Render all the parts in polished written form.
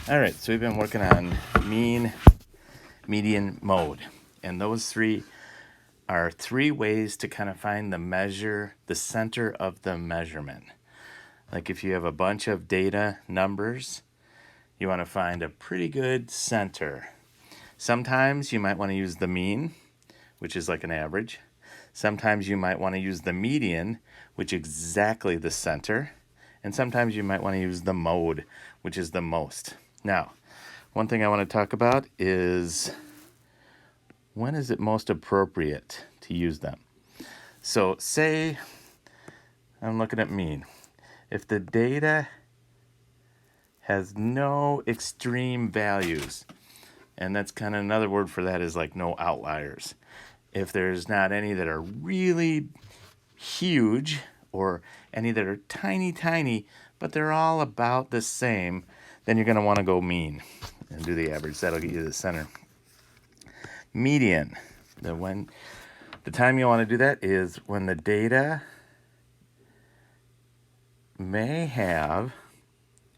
All right, so we've been working on mean, median, mode. And those three are three ways to kind of find the center of the measurement. Like if you have a bunch of data numbers, you want to find a pretty good center. Sometimes you might want to use the mean, which is like an average. Sometimes you might want to use the median, which is exactly the center. And sometimes you might want to use the mode, which is the most. Now, one thing I want to talk about is when is it most appropriate to use them? So say I'm looking at mean. If the data has no extreme values, and that's kind of another word for that is like no outliers. If there's not any that are really huge or any that are tiny, tiny, but they're all about the same, then you're going to want to go mean and do the average. That'll get you the center. Median. The time you want to do that is when the data may have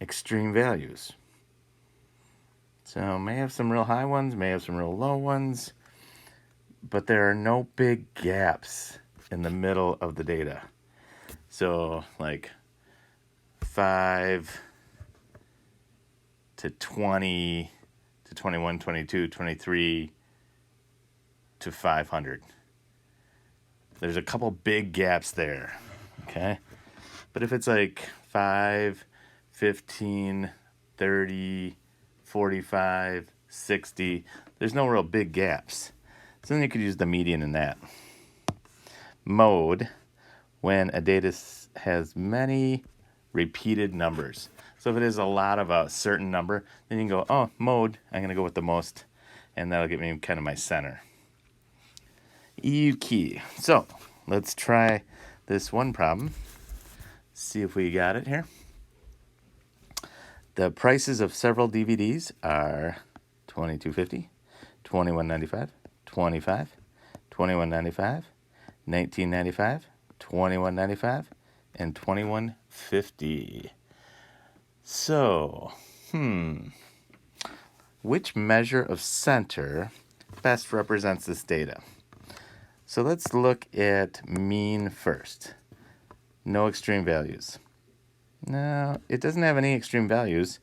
extreme values. So may have some real high ones, may have some real low ones, but there are no big gaps in the middle of the data. So like 5 to 20 to 21, 22, 23 to 500. There's a couple big gaps there, okay? But if it's like 5, 15, 30, 45, 60, there's no real big gaps. So then you could use the median in that. Mode, when a data has many repeated numbers. So if it is a lot of a certain number, then you can go, oh, mode, I'm going to go with the most, and that'll get me kind of my center. EU key. So let's try this one problem. See if we got it here. The prices of several DVDs are $22.50, $21.95, $25, $21.95, $19.95, $21.95, and $21.50. So, which measure of center best represents this data? So let's look at mean first. No extreme values. No, it doesn't have any extreme values.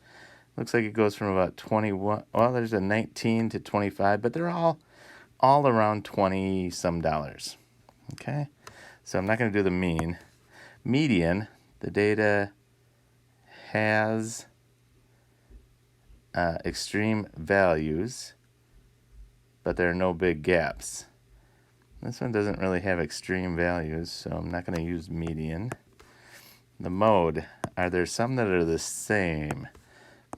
Looks like it goes from about 21. Well, there's a 19 to 25, but they're all around 20 some dollars. Okay, so I'm not going to do the mean. Median, the data has extreme values, but there are no big gaps. This one doesn't really have extreme values, so I'm not going to use median. The mode, are there some that are the same?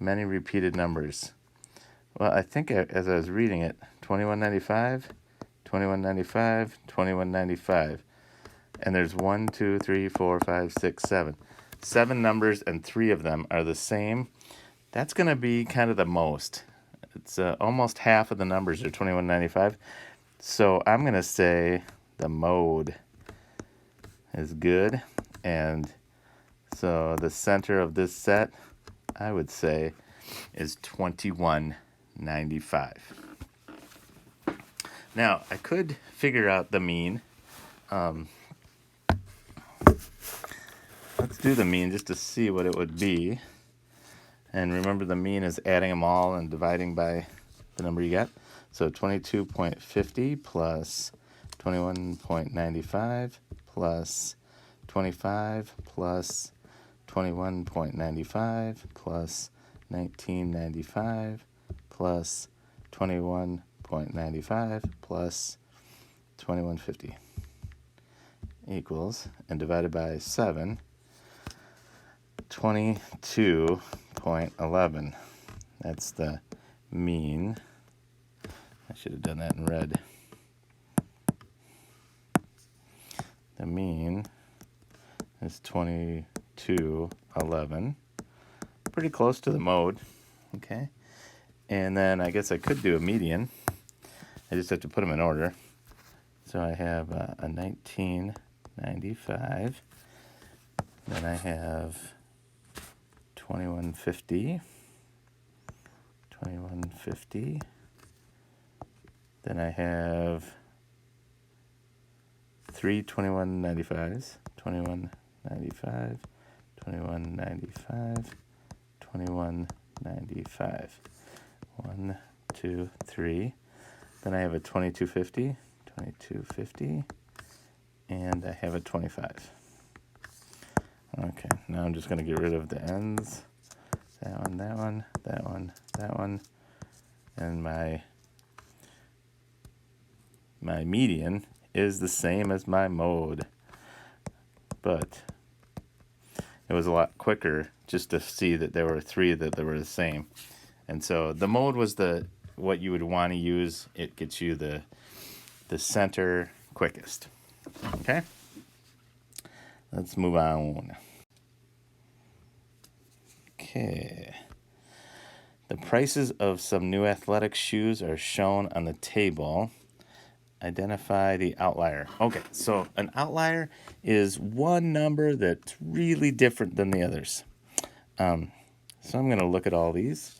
Many repeated numbers. Well, I think as I was reading it, $21.95, $21.95, $21.95. And there's 1, 2, 3, 4, 5, 6, 7. 7 numbers and 3 of them are the same. That's going to be kind of the most. It's almost half of the numbers are $21.95. So I'm going to say the mode is good. And so the center of this set, I would say, is $21.95. Now, I could figure out the mean. Let's do the mean just to see what it would be. And remember, the mean is adding them all and dividing by the number you got. So 22.50 plus 21.95 plus 25 plus 21.95 plus 19.95 plus 21.95 plus 21.50 equals, and divided by 7, 22.11. That's the mean. I should have done that in red. The mean is 22.11. Pretty close to the mode. Okay. And then I guess I could do a median. I just have to put them in order. So I have a 19.95. Then I have 21.50. 2150. Then I have 3 2195s, 2195, 2195, 2195. 1, 2, 3. Then I have a 2250, 2250, and I have a 25. Okay, now I'm just going to get rid of the ends. That one, that one, that one, that one, and my median is the same as my mode, but it was a lot quicker just to see that there were three that they were the same. And so the mode was what you would want to use. It gets you the center quickest. Okay, let's move on. Okay, the prices of some new athletic shoes are shown on the table. Identify the outlier. Okay, so an outlier is one number that's really different than the others. So I'm going to look at all these.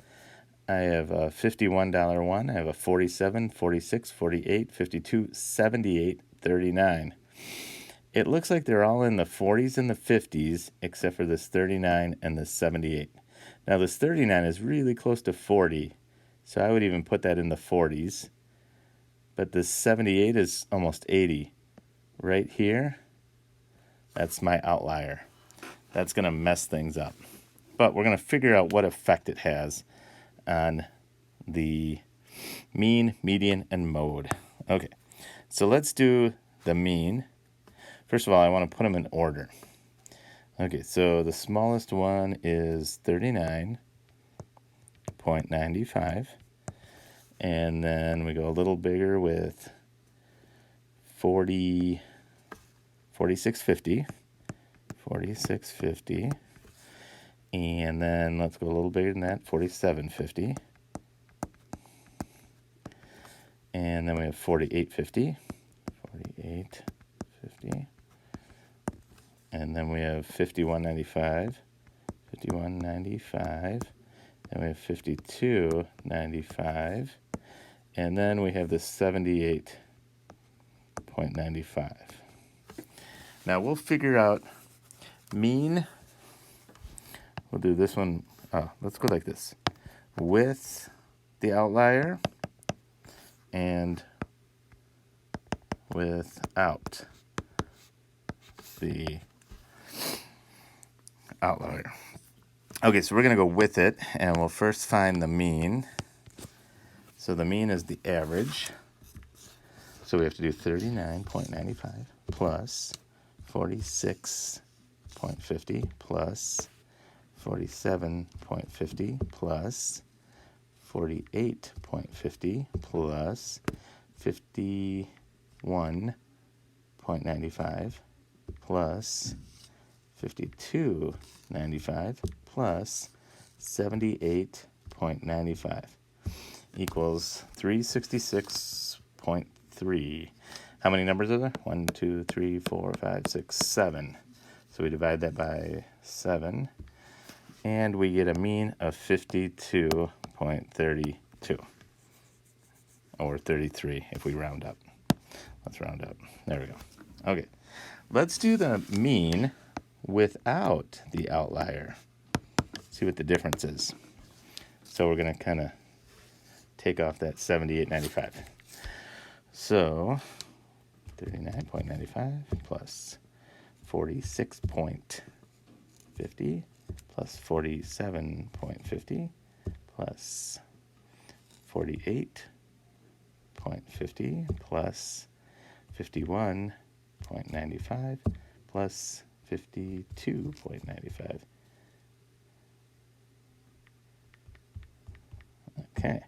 I have a $51 one. I have a $47, $46, $48, $52, $78, $39. It looks like they're all in the 40s and the 50s, except for this 39 and the 78. Now this 39 is really close to 40, so I would even put that in the 40s. But this 78 is almost 80. Right here, that's my outlier. That's going to mess things up. But we're going to figure out what effect it has on the mean, median, and mode. Okay, so let's do the mean. First of all, I want to put them in order. Okay, so the smallest one is 39.95. And then we go a little bigger with 4650. And then let's go a little bigger than that, 4750. And then we have 4850. And then we have 5195. And we have 5295. And then we have the 78.95. Now we'll figure out mean. We'll do this one. Let's go like this. With the outlier and without the outlier. Okay, so we're going to go with it, and we'll first find the mean. So the mean is the average. So we have to do 39.95 plus 46.50 plus 47.50 plus 48.50 plus 51.95 plus 52.95 plus 78.95 equals 366.3. How many numbers are there? 1, 2, 3, 4, 5, 6, 7. So we divide that by 7, and we get a mean of 52.32, or 33 if we round up. Let's round up. There we go. Okay, let's do the mean without the outlier. See what the difference is. So we're going to kind of take off that 78.95. So 39.95 plus 46.50 plus 47.50 plus 48.50 plus 51.95 plus 52.95. Okay.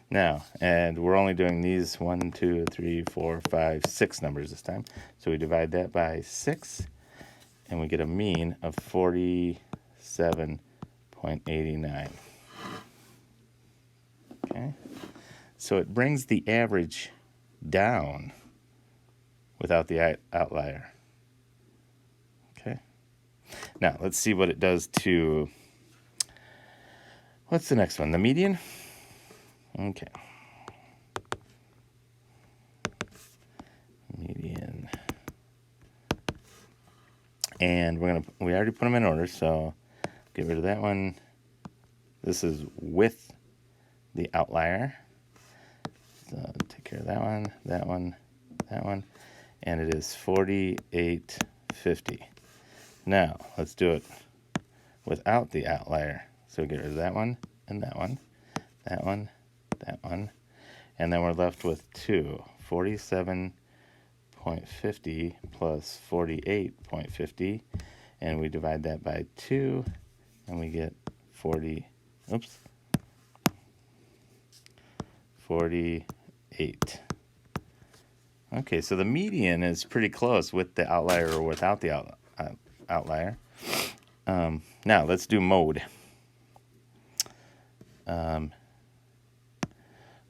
Now, and we're only doing these 1, 2, 3, 4, 5, 6 numbers this time. So we divide that by 6, and we get a mean of 47.89. Okay. So it brings the average down without the outlier. Okay. Now, let's see what it does to, what's the next one? The median? Okay. Median. And we already put them in order, so get rid of that one. This is with the outlier. So take care of that one, that one, that one. And it is 48.50. Now, let's do it without the outlier. So get rid of that one, and that one, that one, that one. And then we're left with 47.50 plus 48.50. And we divide that by 2, and we get 48. Okay, so the median is pretty close with the outlier or without the outlier. Now, let's do mode.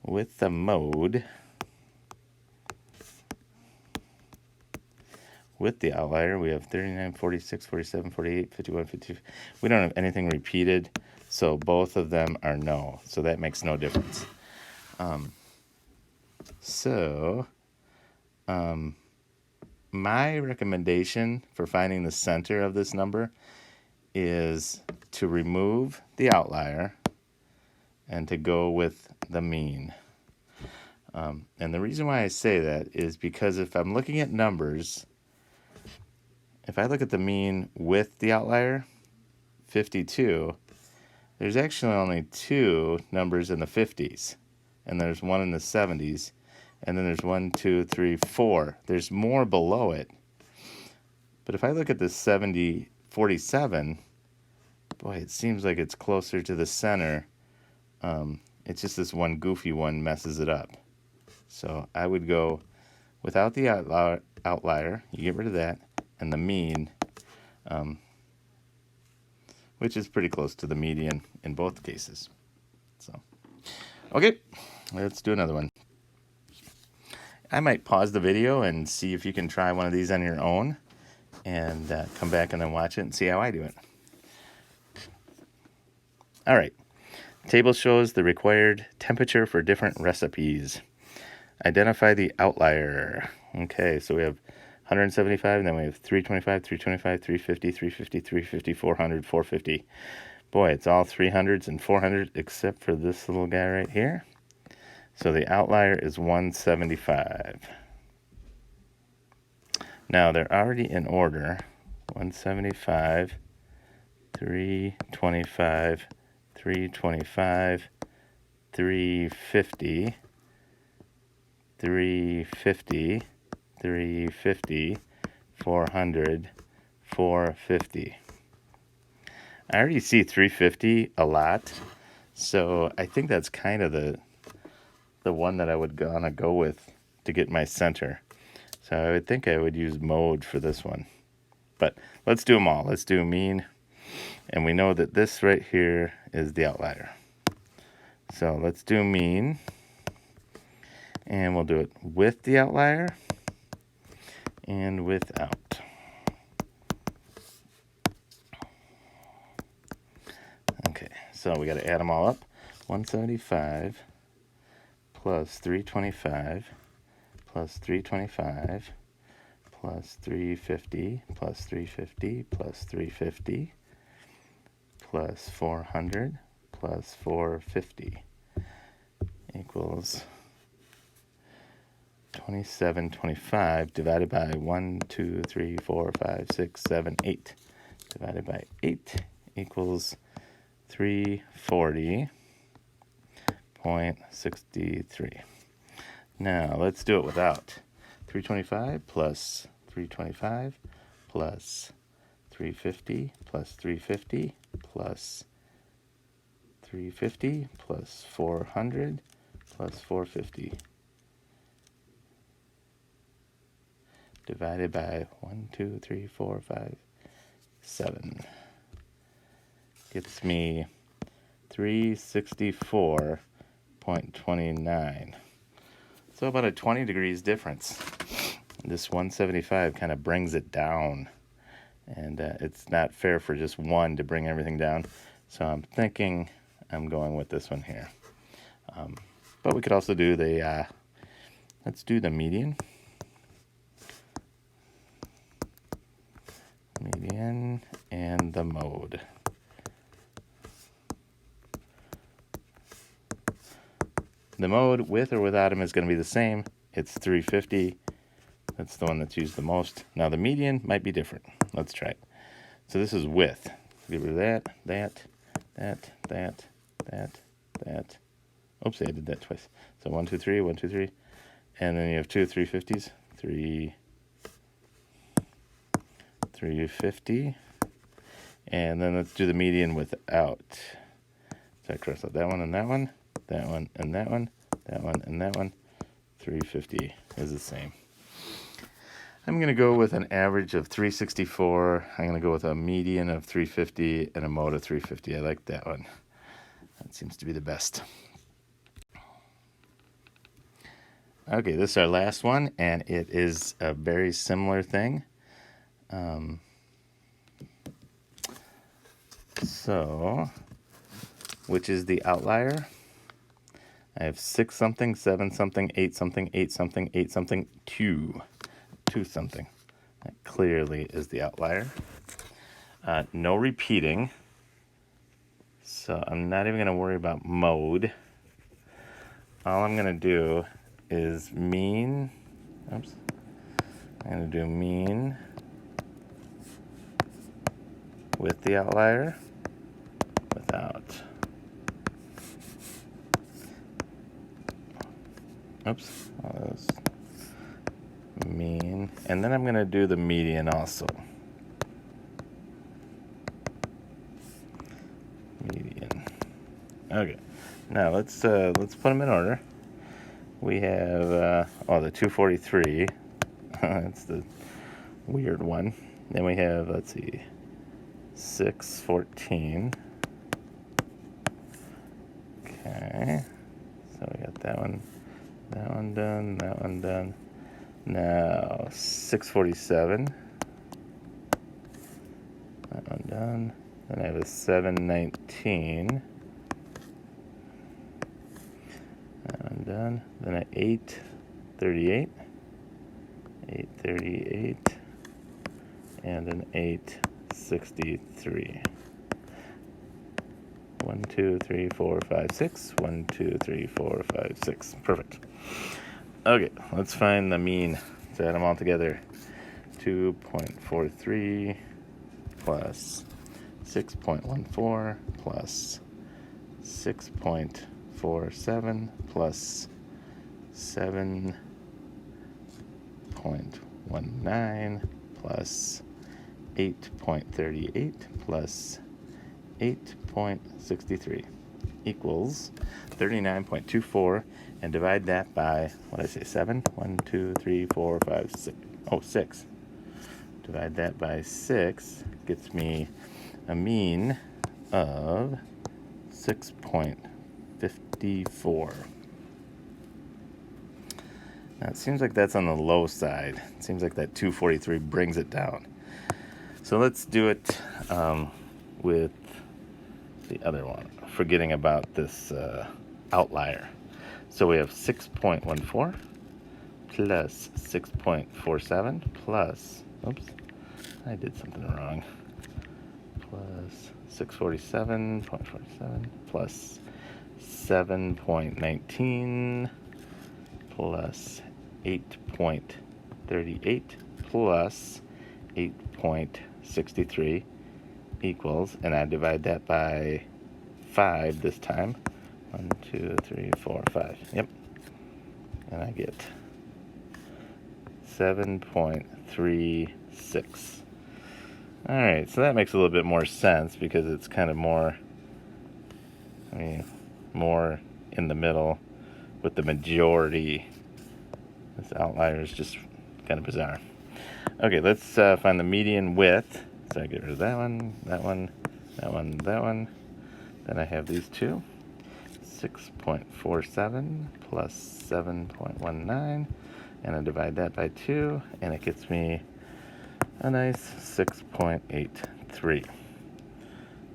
With the mode, with the outlier, we have 39, 46, 47, 48, 51, 52. We don't have anything repeated, so both of them are no. So that makes no difference. My recommendation for finding the center of this number is to remove the outlier and to go with the mean. And the reason why I say that is because if I'm looking at numbers, if I look at the mean with the outlier, 52, there's actually only 2 numbers in the 50s, and there's 1 in the 70s, and then there's 1, 2, 3, 4. There's more below it. But if I look at the 47, boy, it seems like it's closer to the center. It's just this one goofy one messes it up. So I would go without the outlier. You get rid of that, and the mean, which is pretty close to the median in both cases. So, okay, let's do another one. I might pause the video and see if you can try one of these on your own, and come back and then watch it and see how I do it. All right. Table shows the required temperature for different recipes. Identify the outlier. Okay, so we have 175, and then we have 325, 325, 350, 350, 350, 400, 450. Boy, it's all 300s and 400 except for this little guy right here. So the outlier is 175. Now, they're already in order. 175, 325, 325, 350, 350, 350, 400, 450. I already see 350 a lot, so I think that's kind of the one that I would gonna go with to get my center. So I would think I would use mode for this one. But let's do them all. Let's do mean. And we know that this right here is the outlier. So let's do mean. And we'll do it with the outlier and without. Okay, so we got to add them all up. 175 plus 325 plus 325 plus 350 plus 350 plus 350 plus 400 plus 450 equals 2725 divided by 1, 2, 3, 4, 5, 6, 7, 8 divided by 8 equals 340.63. Now let's do it without. 325 plus 325 plus 350 plus 350 plus 350 plus 400 plus 450 divided by 1, 2, 3, 4, 5, 7 gets me 364.29. So about a 20 degrees difference. This 175 kind of brings it down. And it's not fair for just one to bring everything down. So I'm thinking I'm going with this one here. But we could also do the, let's do the median. Median and the mode. The mode with or without him is going to be the same. It's 350. That's the one that's used the most. Now the median might be different. Let's try it. So this is with. Get rid of that, that, that, that, that, that. Oops, I did that twice. So 1, 2, 3, 1, 2, 3. And then you have two 350s. 350. And then let's do the median without. So I cross out that one and that one, that one and that one, that one and that one. 350 is the same. I'm going to go with an average of 364. I'm going to go with a median of 350 and a mode of 350. I like that one. That seems to be the best. Okay, this is our last one, and it is a very similar thing. Which is the outlier. I have 6 something, 7 something, 8 something, 8 something, 8 something, 2 something. That clearly is the outlier. No repeating. So I'm not even going to worry about mode. All I'm going to do is mean. Oops. I'm going to do mean with the outlier, without. Oops. Mean. And then I'm going to do the median also. Median. Okay. Now let's put them in order. We have the 243. That's the weird one. Then we have, let's see, 614. Okay. So we got that one done, that one done. Now 647. That one done. Then I have a 719. That one done. Then an 838. 838. And an 863. 1, 2, 3, 4, 5, 6. 1, 2, 3, 4, 5, 6. Perfect. Okay, let's find the mean. Let's add them all together. 2.43 plus 6.14 plus 6.47 plus 7.19 plus 8.38 plus 8.63 equals 39.24, and divide that by, what did I say, 7? 1, 2, 3, 4, 5, 6. Oh, 6. Divide that by 6 gets me a mean of 6.54. Now, it seems like that's on the low side. It seems like that 243 brings it down. So let's do it with the other one, forgetting about this outlier. So we have 6.14 plus 6.47 plus, oops, I did something wrong, plus 647.47 plus 7.19 plus 8.38 plus 8.63 equals, and I divide that by 5 this time. 1, 2, 3, 4, 5. Yep. And I get 7.36. All right, so that makes a little bit more sense because it's kind of more, more in the middle with the majority. This outlier is just kind of bizarre. Okay, let's find the median width. So I get rid of that one, that one, that one, that one. Then I have these two. 6.47 plus 7.19. And I divide that by 2, and it gets me a nice 6.83.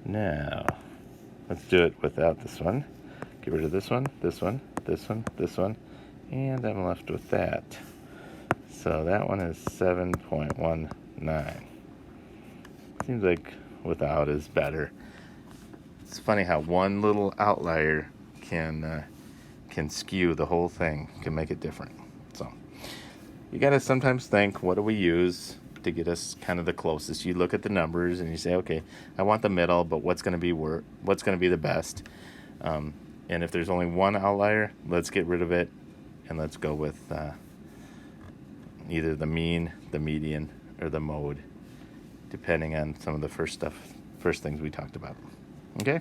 Now, let's do it without this one. Get rid of this one, this one, this one, and I'm left with that. So that one is 7.19. Seems like without is better. It's funny how one little outlier can skew the whole thing, can make it different. So you got to sometimes think, what do we use to get us kind of the closest? You look at the numbers and you say, okay, I want the middle, but what's going to be the best? And if there's only one outlier, let's get rid of it, and let's go with either the mean, the median, or the mode, depending on some of the first things we talked about. Okay?